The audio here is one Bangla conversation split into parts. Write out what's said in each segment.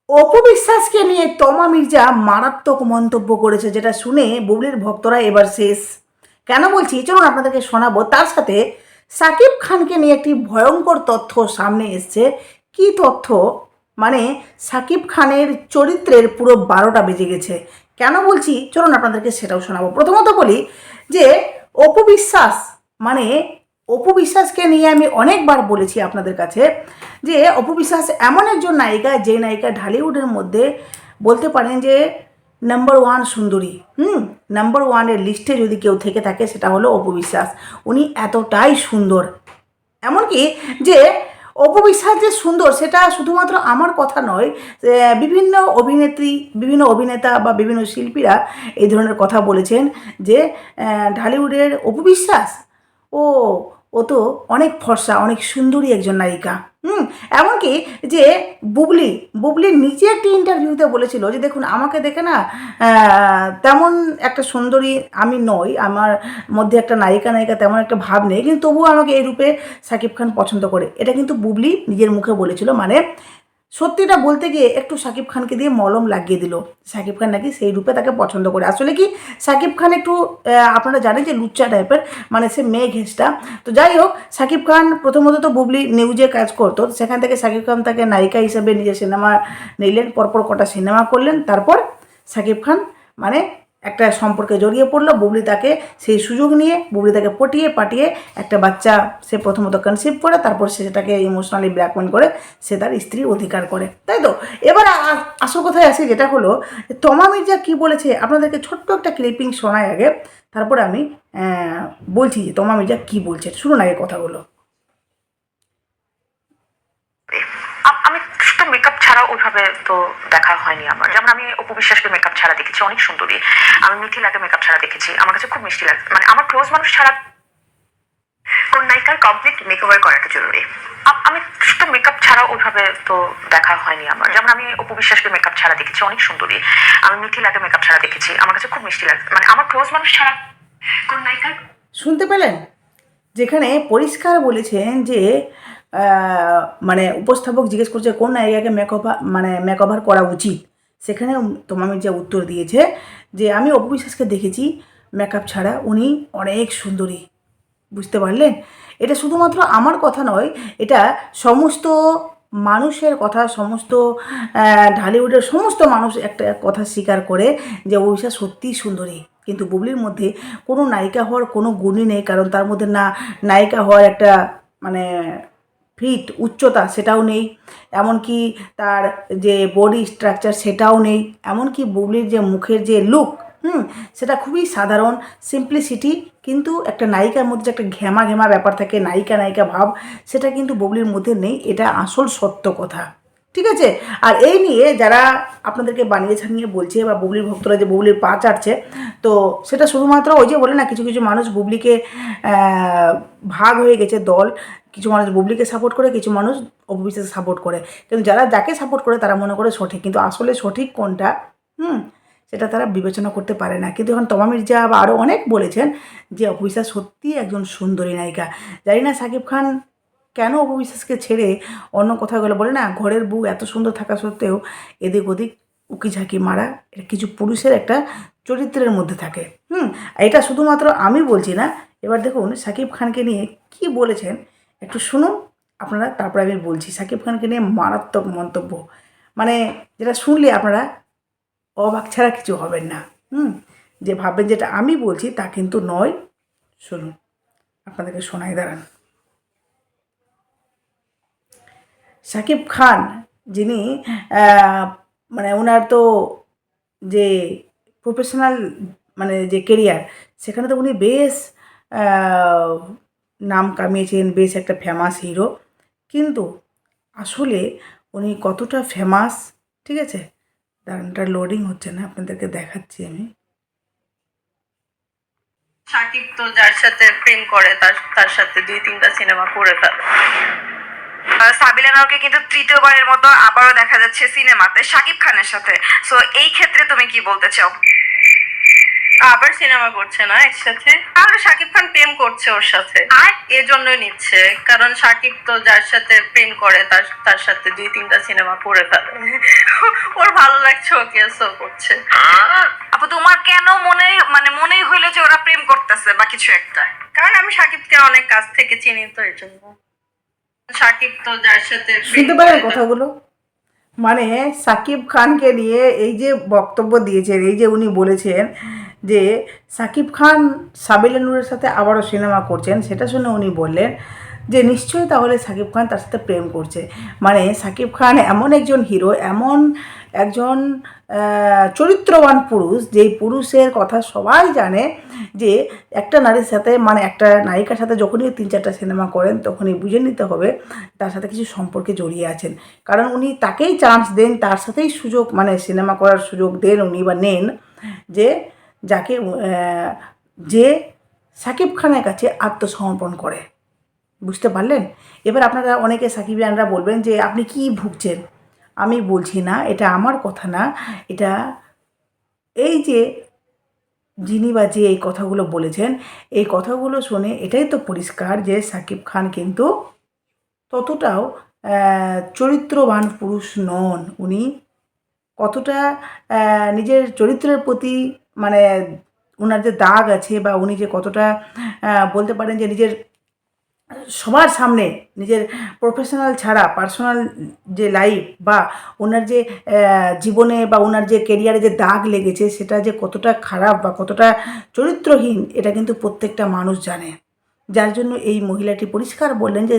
অপু বিশ্বাসকে নিয়ে তমা মির্জা মারাত্মক মন্তব্য করেছে, যেটা শুনে বুবলির ভক্তরা এবার শেষ। কেন বলছি চলুন আপনাদেরকে শোনাবো। তার সাথে সাকিব খানকে নিয়ে একটি ভয়ঙ্কর তথ্য সামনে এসছে। কি তথ্য? মানে সাকিব খানের চরিত্রের পুরো 12টা বেজে গেছে। কেন বলছি চলুন আপনাদেরকে সেটাও শোনাবো। প্রথমত বলি যে অপু বিশ্বাস মানে অপু বিশ্বাসকে নিয়ে আমি অনেকবার বলেছি আপনাদের কাছে যে অপু বিশ্বাস এমন একজন নায়িকা, যে নায়িকা ঢালিউডের মধ্যে বলতে পারেন যে নাম্বার 1 সুন্দরী। নাম্বার 1-এর লিস্টে যদি কেউ থেকে থাকে সেটা হলো অপু বিশ্বাস। উনি এতটাই সুন্দর, এমনকি যে অপু বিশ্বাস যে সুন্দর সেটা শুধুমাত্র আমার কথা নয়, বিভিন্ন অভিনেত্রী, বিভিন্ন অভিনেতা বা বিভিন্ন শিল্পীরা এই ধরনের কথা বলেছেন যে ঢালিউডের অপু বিশ্বাস, ও ও তো অনেক ফর্সা, অনেক সুন্দরী একজন নায়িকা। এমনকি যে বুবলি বুবলি নিজে একটি ইন্টারভিউতে বলেছিল যে দেখুন আমাকে দেখে না তেমন একটা সুন্দরী আমি নই, আমার মধ্যে একটা নায়িকা নায়িকা তেমন একটা ভাব নেই, কিন্তু তবুও আমাকে এই রূপে শাকিব খান পছন্দ করে। এটা কিন্তু বুবলি নিজের মুখে বলেছিল। মানে সত্যিটা বলতে গিয়ে একটু শাকিব খানকে দিয়ে মলম লাগিয়ে দিল। শাকিব খান নাকি সেই রূপে তাকে পছন্দ করে। আসলে কি শাকিব খান একটু আপনারা জানেন যে লুচ্চা টাইপের, মানে সে মেয়ে ঘেঁষটা। তো যাই হোক, শাকিব খান প্রথমত তো বুবলি নিউজে কাজ করতো, সেখান থেকে শাকিব খান তাকে নায়িকা হিসেবে নিজের সিনেমা নিলেন, পরপর কটা সিনেমা করলেন। তারপর শাকিব খান মানে একটা সম্পর্কে জড়িয়ে পড়লো। বুবলি তাকে সেই সুযোগ নিয়ে বুবলি তাকে পটিয়ে পাঠিয়ে একটা বাচ্চা সে প্রথমত কনসিভ করে, তারপর সে সেটাকে ইমোশনালি ব্ল্যাকমেল করে সে তার স্ত্রীর অধিকার করে, তাই তো। এবার আসল কথায় আসি, যেটা হলো তমা মির্জা কী বলেছে আপনাদেরকে ছোট্ট একটা ক্লিপিং শোনায় আগে, তারপরে আমি বলছি যে তমা মির্জা কী বলছে। শুনুন আগে কথাগুলো। আমি তো মেকআপ ছাড়া ওইভাবে তো দেখা হয়নি আমার। যেমন আমি অপু বিশ্বাসকে মেকআপ ছাড়া দেখেছি, অনেক সুন্দরী। আমি মিথিলাকে মেকআপ ছাড়া দেখেছি, আমার কাছে খুব মিষ্টি লাগে। মানে আমার ক্লোজ মানুষ ছাড়া কোন নায়িকার কমপ্লিট মেকওভার করাটা জরুরি। আমি তো মেকআপ ছাড়া ওইভাবে তো দেখা হয়নি আমার। যেমন আমি অপু বিশ্বাসকে মেকআপ ছাড়া দেখেছি, অনেক সুন্দরী। আমি মিথিলাকে মেকআপ ছাড়া দেখেছি, আমার কাছে খুব মিষ্টি লাগে। মানে আমার ক্লোজ মানুষ ছাড়া কোন নায়িকার। শুনতে পেলেন? যেখানে পরিষ্কার বলেছেন যে মানে উপস্থাপক জিজ্ঞেস করছে কোন নায়িকাকে মেকওভার করা উচিত, সেখানে তোমার মির্জা উত্তর দিয়েছে যে আমি অপু বিশ্বাসকে দেখেছি মেকআপ ছাড়া, উনি অনেক সুন্দরী। বুঝতে পারলেন? এটা শুধুমাত্র আমার কথা নয়, এটা সমস্ত মানুষের কথা, সমস্ত ঢালিউডের সমস্ত মানুষ একটা কথা স্বীকার করে যে অপু বিশ্বাস সত্যিই সুন্দরী। কিন্তু বুবলির মধ্যে কোনো নায়িকা হওয়ার কোনো গুণই নেই, কারণ তার মধ্যে না নায়িকা হওয়ার একটা মানে ফিট উচ্চতা সেটাও নেই, এমনকি তার যে বডি স্ট্রাকচার সেটাও নেই, এমনকি বুবলির যে মুখের যে লুক, সেটা খুবই সাধারণ, সিম্পলিসিটি। কিন্তু একটা নায়িকার মধ্যে যে একটা ঘেমা ঘেমা ব্যাপার থাকে, নায়িকা নায়িকা ভাব, সেটা কিন্তু বুবলির মধ্যে নেই। এটা আসল সত্য কথা, ঠিক আছে। আর এই নিয়ে যারা আপনাদেরকে বানিয়ে ছানিয়ে বলছে বা বুবলির ভক্তরা যে বুবলির পা চাটছে, তো সেটা শুধুমাত্র ওই যে বলে না, কিছু কিছু মানুষ বুবলিকে ভাগ হয়ে গেছে দল, কিছু মানুষ বুবলিকে সাপোর্ট করে, কিছু মানুষ অপু বিশ্বাসকে সাপোর্ট করে। কিন্তু যারা যাকে সাপোর্ট করে তারা মনে করে সঠিক, কিন্তু আসলে সঠিক কোনটা সেটা তারা বিবেচনা করতে পারে না। কিন্তু এখন তমা মির্জা বা আরও অনেক বলেছেন যে অপু বিশ্বাস সত্যিই একজন সুন্দরী নায়িকা। জানি না শাকিব খান কেন অপু বিশ্বাসকে ছেড়ে অন্য কোথাও গেলো। বলে না, ঘরের বউ এত সুন্দর থাকা সত্ত্বেও এদিক ওদিক উকিঝাঁকি মারা, এটা কিছু পুরুষের একটা চরিত্রের মধ্যে থাকে। এটা শুধুমাত্র আমি বলছি না। এবার দেখুন শাকিব খানকে নিয়ে কি বলেছেন, একটু শুনুন আপনারা, তারপরে আমি বলছি। শাকিব খানকে নিয়ে মারাত্মক মন্তব্য, মানে যেটা শুনলে আপনারা অবাক ছাড়া কিছু হবেন না। যে ভাববেন যেটা আমি বলছি তা কিন্তু নয়। শুনুন, আপনাদেরকে শোনাই, দাঁড়ান। শাকিব খান যিনি মানে ওনার তো যে প্রফেশনাল মানে যে কেরিয়ার, সেখানে তো উনি বেশ আহ, নাম কামিয়েছেন, বেশ একটা ফেমাস হিরো। কিন্তু আসলে উনি কতটা ফেমাস, ঠিক আছে, দাঁড়ানটা লোডিং হচ্ছে না, আপনাদেরকে দেখাচ্ছি আমি। সাকিব তো যার সাথে প্রেম করে তার তার সাথে 2-3টা সিনেমা করে ফেলে। সাবিলা নওকে কিন্তু তৃতীয়বারের মতো আবারও দেখা যাচ্ছে সিনেমাতে সাকিব খানের সাথে। সো এই ক্ষেত্রে তুমি কি বলতে চাও? আবার সিনেমা করছে না একসাথে, আর শাকিব খান প্রেম করছে ওর সাথে, আর এজন্য নিচ্ছে, কারণ শাকিব তো যার সাথে প্রেম করে তার সাথে 2-3টা সিনেমা করে ফেলে। ওর ভালো লাগছে ওকে, সো করছে। আপু তোমার কেন মনেই হইলো যে ওরা প্রেম করতেছে বা কিছু একটা? কারণ আমি শাকিবকে অনেক কাছ থেকে চিনি, তো এর জন্য। শাকিব তো যার সাথে শুনতে পারেন কথাগুলো? মানে সাকিব খানকে নিয়ে এই যে বক্তব্য দিয়েছেন, এই যে উনি বলেছেন যে সাকিব খান সাবিলা নূরের সাথে আবারও সিনেমা করছেন, সেটা শুনে উনি বললেন যে নিশ্চয়ই তাহলে সাকিব খান তার সাথে প্রেম করছে। মানে সাকিব খান এমন একজন হিরো, এমন একজন চরিত্রবান পুরুষ, যেই পুরুষের কথা সবাই জানে যে একটা নারীর সাথে, মানে একটা নায়িকার সাথে যখনই 3-4টা সিনেমা করেন তখনই বুঝে নিতে হবে তার সাথে কিছু সম্পর্কে জড়িয়ে আছেন। কারণ উনি তাকেই চান্স দেন, তার সাথেই সুযোগ, মানে সিনেমা করার সুযোগ দেন উনি বা নেন, যে যাকে যে সাকিব খানের কাছে আত্মসমর্পণ করে। বুঝতে পারলেন? এবার আপনারা অনেকে সাকিবিয়ানরা বলবেন যে আপনি কি ভুগছেন। আমি বলছি না, এটা আমার কথা না, এটা এই যে যিনি বা যে এই কথাগুলো বলেছেন, এই কথাগুলো শুনে এটাই তো পরিষ্কার যে সাকিব খান কিন্তু ততটাও চরিত্রবান পুরুষ নন। উনি কতটা নিজের চরিত্রের প্রতি, মানে ওনার যে দাগ আছে, বা উনি যে কতটা বলতে পারেন যে নিজের সবার সামনে নিজের প্রফেশনাল ছাড়া পার্সোনাল যে লাইফ বা ওনার যে জীবনে বা ওনার যে কেরিয়ারে যে দাগ লেগেছে, সেটা যে কতটা খারাপ বা কতটা চরিত্রহীন, এটা কিন্তু প্রত্যেকটা মানুষ জানে। যার জন্য এই মহিলাটি পরিষ্কার বললেন যে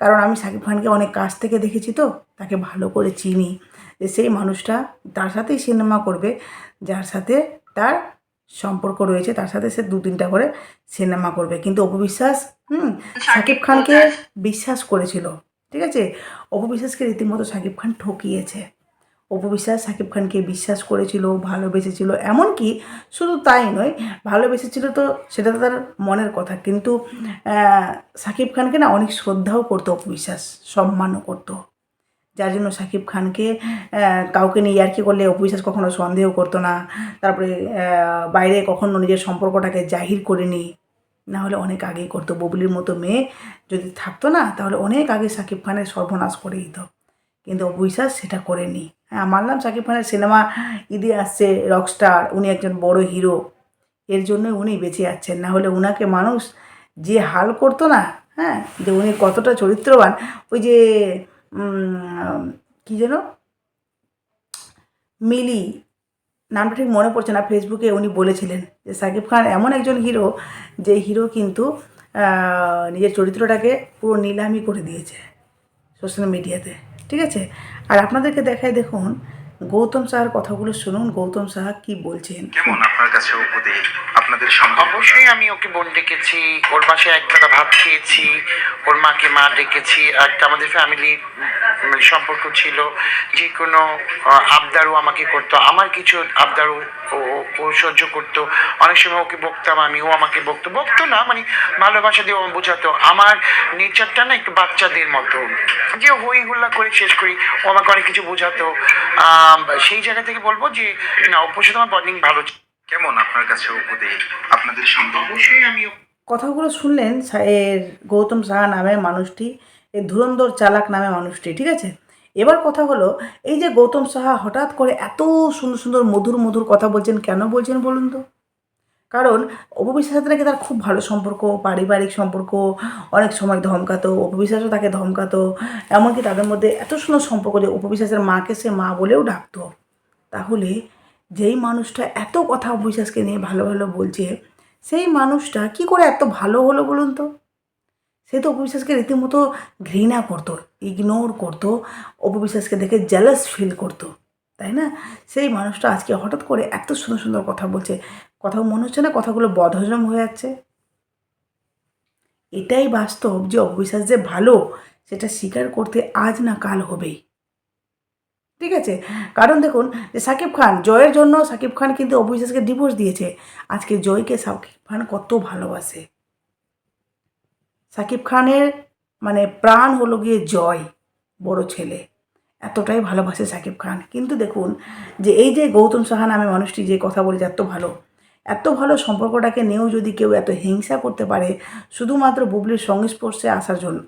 কারণ আমি শাকিব খানকে অনেক কাছ থেকে দেখেছি, তো তাকে ভালো করে চিনি, যে সেই মানুষটা তার সাথেই সিনেমা করবে যার সাথে তার সম্পর্ক রয়েছে, তার সাথে সে 2-3টা করে সিনেমা করবে। কিন্তু অপু বিশ্বাস শাকিব খানকে বিশ্বাস করেছিল, ঠিক আছে? অপু বিশ্বাসকে রীতিমতো শাকিব খান ঠকিয়েছে। অপু বিশ্বাস শাকিব খানকে বিশ্বাস করেছিল, ভালোবেসেছিল, এমনকি শুধু তাই নয়, ভালোবেসেছিল তো সেটা তো তার মনের কথা, কিন্তু শাকিব খানকে না অনেক শ্রদ্ধাও করতো অপু বিশ্বাস, সম্মানও করতো। যার জন্য শাকিব খানকে কাউকে নিয়ে ইয়ার্কি করলে অপু বিশ্বাস কখনো সন্দেহ করতো না। তারপরে বাইরে কখনো নিজের সম্পর্কটাকে জাহির করেনি, না হলে অনেক আগেই করতো। বুবলির মতো মেয়ে যদি থাকতো না, তাহলে অনেক আগে শাকিব খানের সর্বনাশ করে দিত, কিন্তু অপু বিশ্বাস সেটা করেনি। হ্যাঁ, মানলাম শাকিব খানের সিনেমা ঈদে আসছে, রকস্টার, উনি একজন বড় হিরো, এর জন্যই উনি বেঁচে যাচ্ছেন, না হলে উনাকে মানুষ যে হাল করতো না। হ্যাঁ, যে উনি কতটা চরিত্রবান। ওই যে কী যেন মিলি, নামটা ঠিক মনে পড়ছে না, ফেসবুকে উনি বলেছিলেন যে সাকিব খান এমন একজন হিরো, যে হিরো কিন্তু নিজের চরিত্রটাকে পুরো নিলামি করে দিয়েছে সোশ্যাল মিডিয়াতে, ঠিক আছে? আর আপনাদেরকে দেখায়, দেখুন গৌতম সাহার কথাগুলো শুনুন, গৌতম সাহা কি বলছেন। কেমন আপনার কাছে উপদে আপনাদের অবশ্যই আমি ওকে বোন ডেকেছি, ওর বাসায় একবেলা ভাত খেয়েছি, ওর মাকে মা ডেকেছি, একটা আমাদের ফ্যামিলির সম্পর্ক ছিল। যে কোনো আবদারও আমাকে করতো, আমার কিছু আবদারও ও সহ্য করতো। অনেক সময় ওকে বকতাম আমি, ও আমাকে বকতো না, মানে ভালোবাসা দিয়ে ও বোঝাতো। আমার নেচারটা না একটু বাচ্চাদের মতো, যে হই হুল্লা করে শেষ করি, ও আমাকে অনেক কিছু বোঝাতো। সেই জায়গা থেকে বলবো যে না, ওর সাথে আমার বন্ডিং ভালো ছিল। কেমন আপনার কাছে উপদে আপনাদের সম্পর্ক? অবশ্যই আমি কথাগুলো শুনলেন এর গৌতম সাহা নামে মানুষটি, এই ধুরন্ধর চালাক নামে মানুষটি, ঠিক আছে? এবার কথা হলো, এই যে গৌতম সাহা হঠাৎ করে এত সুন্দর সুন্দর মধুর মধুর কথা বলছেন, কেন বলছেন বলুন তো? কারণ অপু বিশ্বাসের সাথে নাকি তার খুব ভালো সম্পর্ক, পারিবারিক সম্পর্ক, অনেক সময় ধমকাতো, অপু বিশ্বাসও তাকে ধমকাতো, এমনকি তাদের মধ্যে এত সুন্দর সম্পর্ক যে অপু বিশ্বাসের মাকে সে মা বলেও ডাকতো। তাহলে যেই মানুষটা এত কথা অপু বিশ্বাসকে নিয়ে ভালো ভালো বলছে, সেই মানুষটা কি করে এত ভালো হলো বলুন তো? সে তো অপু বিশ্বাসকে রীতিমতো ঘৃণা করতো, ইগনোর করতো, অপু বিশ্বাসকে দেখে জেলাস ফিল করতো, তাই না? সেই মানুষটা আজকে হঠাৎ করে এত সুন্দর সুন্দর কথা বলছে, কথাও মনে হচ্ছে না কথাগুলো বদহজম হয়ে যাচ্ছে? এটাই বাস্তব যে অপু বিশ্বাস যে ভালো, সেটা স্বীকার করতে আজ না কাল হবেই, ঠিক আছে? কারণ দেখুন যে সাকিব খান জয়ের জন্য সাকিব খান কিন্তু অপু বিশ্বাসকে ডিভোর্স দিয়েছে। আজকে জয়কে সাকিব খান কত ভালোবাসে। সাকিব খানের মানে প্রাণ হলো গিয়ে জয়, বড় ছেলে, এতটাই ভালোবাসে সাকিব খান। কিন্তু দেখুন যে এই যে গৌতম সাহা নামে মানুষটি যে কথা বলে এত ভালো, এত ভালো সম্পর্কটাকে নিয়েও যদি কেউ এত হিংসা করতে পারে শুধুমাত্র বুবলির সংস্পর্শে আসার জন্য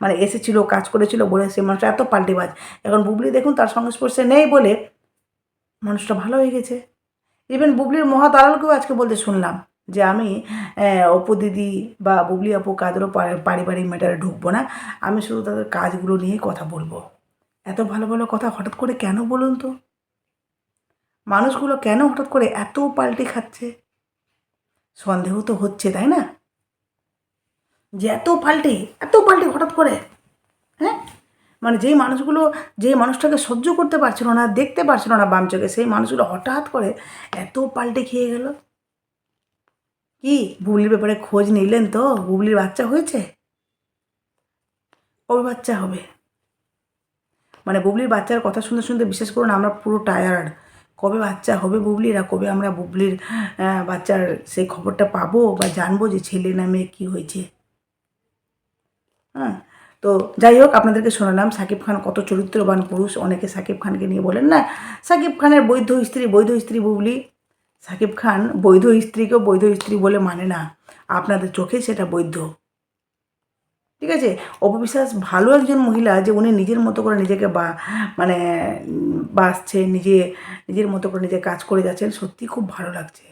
মানে এসেছিল, কাজ করেছিল বলে সে মানুষটা এত পাল্টিবাজ। এখন বুবলি দেখুন তার সংস্পর্শে নেই বলে মানুষটা ভালো হয়ে গেছে। ইভেন বুবলির মহাদালালকেও আজকে বলতে শুনলাম যে আমি অপু দিদি বা বুবলি আপু কাদেরও পারিবারিক ম্যাটারে ঢুকবো না, আমি শুধু তাদের কাজগুলো নিয়েই কথা বলবো। এত ভালো ভালো কথা হঠাৎ করে কেন বলুন তো? মানুষগুলো কেন হঠাৎ করে এত পাল্টে খাচ্ছে? সন্দেহ তো হচ্ছে, তাই না, যে এত পাল্টে হঠাৎ করে। হ্যাঁ, মানে যেই মানুষটাকে সহ্য করতে পারছিল না, দেখতে পারছিল না বাম চোখে, সেই মানুষগুলো হঠাৎ করে এত পাল্টে খেয়ে গেল। কি বুবলির ব্যাপারে খোঁজ নিলেন তো? বুবলির বাচ্চা হয়েছে? কবে বাচ্চা হবে? মানে বুবলির বাচ্চার কথা শুনতে শুনতে বিশেষ করুন আমরা পুরো টায়ার্ড। কবে বাচ্চা হবে বুবলির, আর কবে আমরা বুবলির বাচ্চার সেই খবরটা পাবো বা জানবো যে ছেলে না মেয়ে কী হয়েছে? হ্যাঁ, তো যাই হোক, আপনাদেরকে শোনালাম সাকিব খান কত চরিত্রবান পুরুষ। অনেকে সাকিব খানকে নিয়ে বলেন না, সাকিব খানের বৈধ স্ত্রী বুবলি। সাকিব খান বৈধ স্ত্রীকেও বৈধ স্ত্রী বলে মানে না, আপনাদের চোখে সেটা বৈধ। ঠিক আছে, অপু বিশ্বাস ভালো একজন মহিলা যে উনি নিজের মতো করে নিজেকে মানে বাঁচছে, নিজের মতো করে নিজে কাজ করে যাচ্ছেন, সত্যি খুব ভালো লাগছে।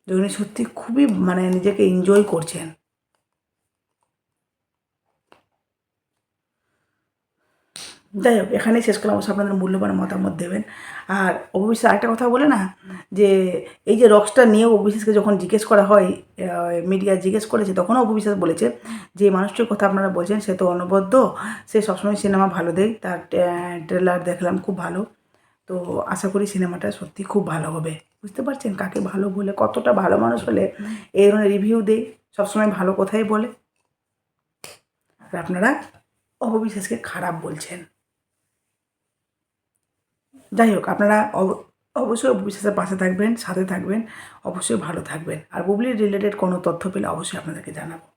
যে উনি সত্যি খুবই মানে নিজেকে এনজয় করছেন। যাই হোক, এখানেই শেষ করলাম। অবশ্যই আপনাদের মূল্যবান মতামত দেবেন। আর অবশ্যই আরেকটা কথা বলে না, যে এই যে রক্সটা নিয়ে অবিশ্বাসকে যখন জিজ্ঞেস করা হয়, মিডিয়া জিজ্ঞেস করেছে, তখনও অবিশ্বাস বলেছে যে মানুষটির কথা আপনারা বলছেন সে তো অনবদ্য, সে সবসময় সিনেমা ভালো দেয়, তার ট্রেলার দেখলাম খুব ভালো। তো আশা করি সিনেমাটা সত্যি খুব ভালো হবে। বুঝতে পারছেন কাকে ভালো বলে, কতটা ভালো মানুষ হলে এই ধরনের রিভিউ দেয়, সবসময় ভালো কথাই বলে, আর আপনারা অপবিশ্বাসকে খারাপ বলছেন। যাই হোক, আপনারা অবশ্যই অপবিশ্বাসের পাশে থাকবেন, সাথে থাকবেন, অবশ্যই ভালো থাকবেন। আর বুবলির রিলেটেড কোনো তথ্য পেলে অবশ্যই আপনাদেরকে জানাবো।